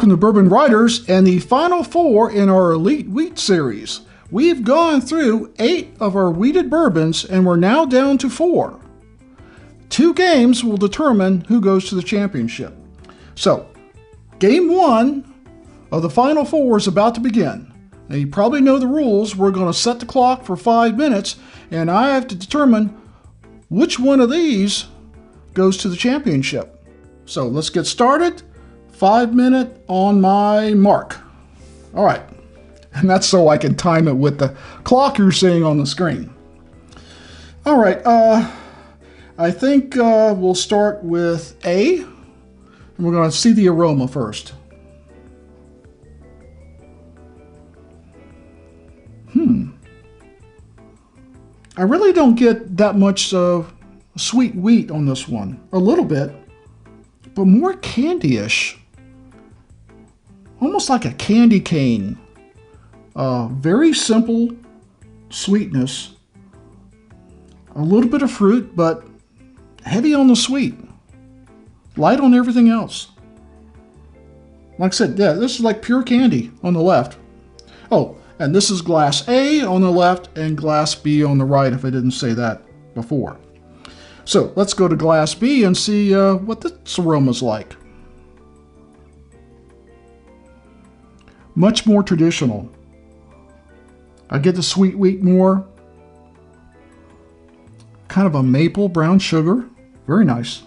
Welcome to Bourbon Writers and the final four in our Elite Wheat series. We've gone through 8 of our wheated bourbons and we're now down to 4. 2 games will determine who goes to the championship. So, game 1 of the final 4 is about to begin. Now you probably know the rules. We're going to set the clock for 5 minutes and I have to determine which one of these goes to the championship. So let's get started. 5 minute on my mark. All right. And that's so I can time it with the clock you're seeing on the screen. All right. I think we'll start with A. And we're going to see the aroma first. I really don't get that much sweet wheat on this one. A little bit, but more candy-ish. Almost like a candy cane. Very simple sweetness. A little bit of fruit, but heavy on the sweet. Light on everything else. Like I said, yeah, this is like pure candy on the left. Oh, and this is glass A on the left and glass B on the right, if I didn't say that before. So let's go to glass B and see what this aroma's like. Much more traditional. I get the sweet wheat more. Kind of a maple brown sugar. Very nice.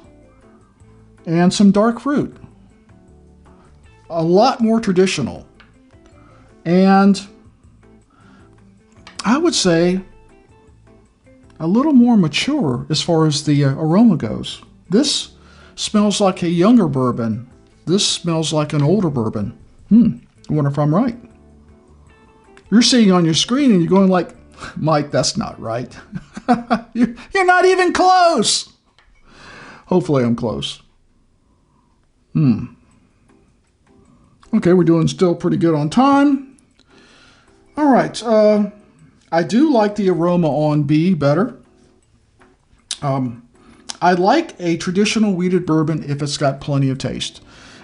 And some dark fruit. A lot more traditional. And I would say a little more mature as far as the aroma goes. This smells like a younger bourbon. This smells like an older bourbon. I wonder if I'm right. You're seeing on your screen and you're going like, Mike, that's not right. You're not even close. Hopefully I'm close. Okay, we're doing still pretty good on time. All right. I do like the aroma on B better. I like a traditional wheated bourbon if it's got plenty of taste.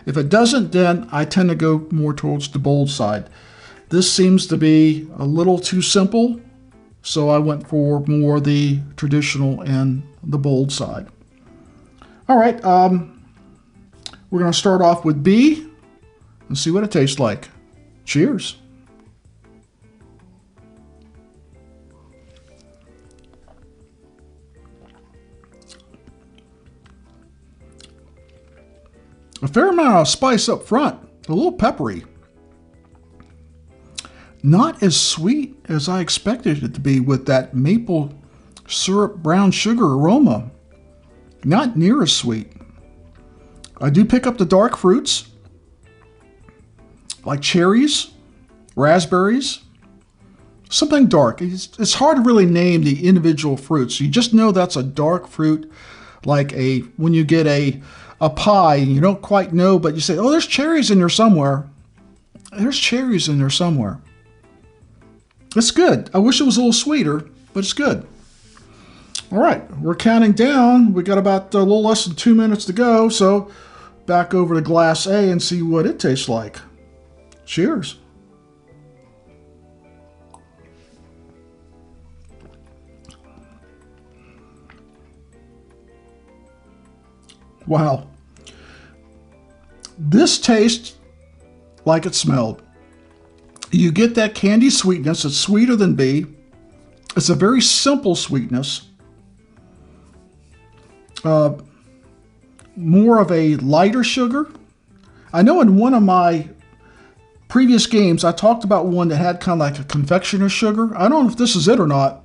If it doesn't, then I tend to go more towards the bold side. This seems to be a little too simple, so I went for more the traditional and the bold side. All right, we're going to start off with B and see what it tastes like. Cheers. A fair amount of spice up front, a little peppery. Not as sweet as I expected it to be with that maple syrup brown sugar aroma. Not near as sweet. I do pick up the dark fruits, like cherries, raspberries, something dark. It's hard to really name the individual fruits. You just know that's a dark fruit, like when you get a pie, you don't quite know, but you say, oh, there's cherries in there somewhere. There's cherries in there somewhere. It's good. I wish it was a little sweeter, but it's good. All right, we're counting down. We got about a little less than 2 minutes to go, so back over to glass A and see what it tastes like. Cheers. Wow. This tastes like it smelled. You get that candy sweetness. It's sweeter than B. It's a very simple sweetness. More of a lighter sugar. I know in one of my previous games, I talked about one that had kind of like a confectioner's sugar. I don't know if this is it or not.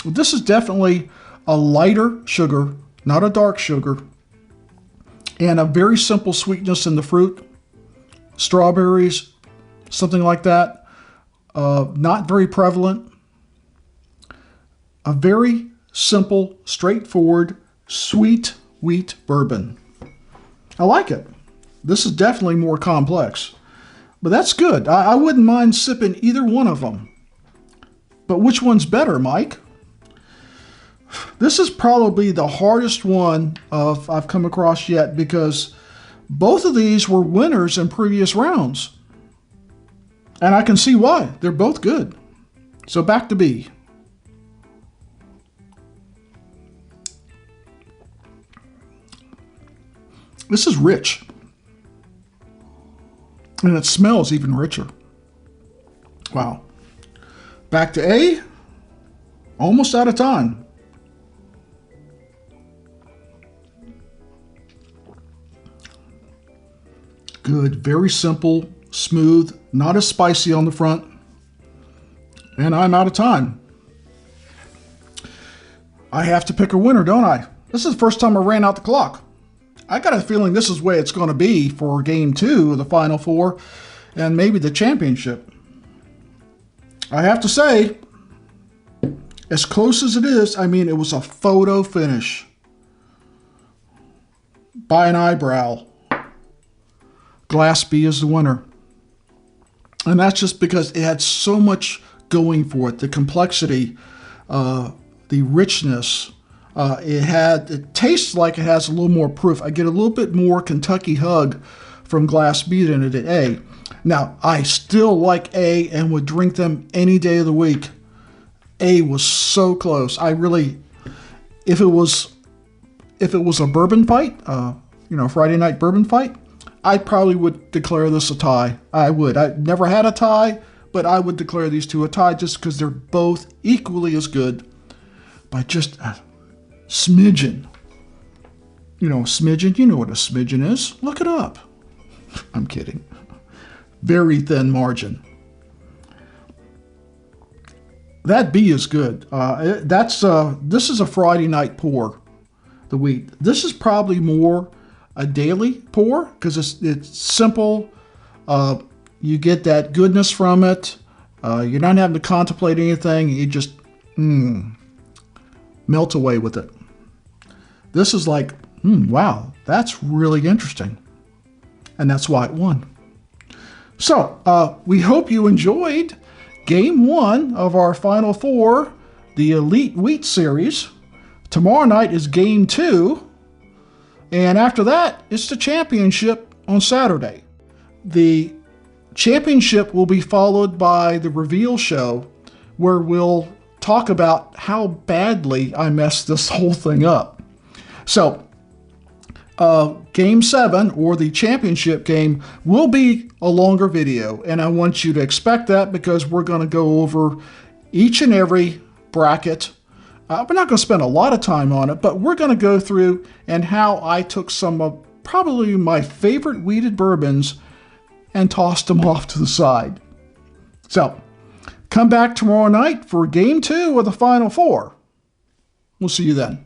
But this is definitely a lighter sugar, not a dark sugar. And a very simple sweetness in the fruit. Strawberries, something like that. Not very prevalent. A very simple, straightforward, sweet wheat bourbon. I like it. This is definitely more complex. But that's good. I wouldn't mind sipping either one of them. But which one's better, Mike? This is probably the hardest one I've come across yet because Both of these were winners in previous rounds. And I can see why. They're both good. So back to B. This is rich. And it smells even richer. Wow. Back to A. Almost out of time. Good. Very simple, smooth, not as spicy on the front. And I'm out of time. I have to pick a winner, don't I? This is the first time I ran out the clock. I got a feeling this is the way it's going to be for Game 2 of the Final Four and maybe the championship. I have to say, as close as it is, I mean, it was a photo finish. By an eyebrow. Glass B is the winner. And that's just because it had so much going for it. The complexity, the richness. It tastes like it has a little more proof. I get a little bit more Kentucky hug from Glass B than it did A. Now, I still like A and would drink them any day of the week. A was so close. I really, if it was a bourbon fight, Friday night bourbon fight, I probably would declare this a tie. I would. I never had a tie, but I would declare these two a tie just because they're both equally as good by just a smidgen. Smidgen. You know what a smidgen is. Look it up. I'm kidding. Very thin margin. That B is good. This is a Friday night pour, the wheat. This is probably more a daily pour because it's simple. You get that goodness from it. You're not having to contemplate anything. You just melt away with it. This is like, wow, that's really interesting. And that's why it won. So we hope you enjoyed Game 1 of our Final Four, the Elite Wheat Series. Tomorrow night is Game 2. And after that, it's the championship on Saturday. The championship will be followed by the reveal show, where we'll talk about how badly I messed this whole thing up. So, Game 7, or the championship game, will be a longer video, and I want you to expect that because we're going to go over each and every bracket. We're not going to spend a lot of time on it, but we're going to go through and how I took some of probably my favorite wheated bourbons and tossed them off to the side. So, come back tomorrow night for Game 2 of the Final Four. We'll see you then.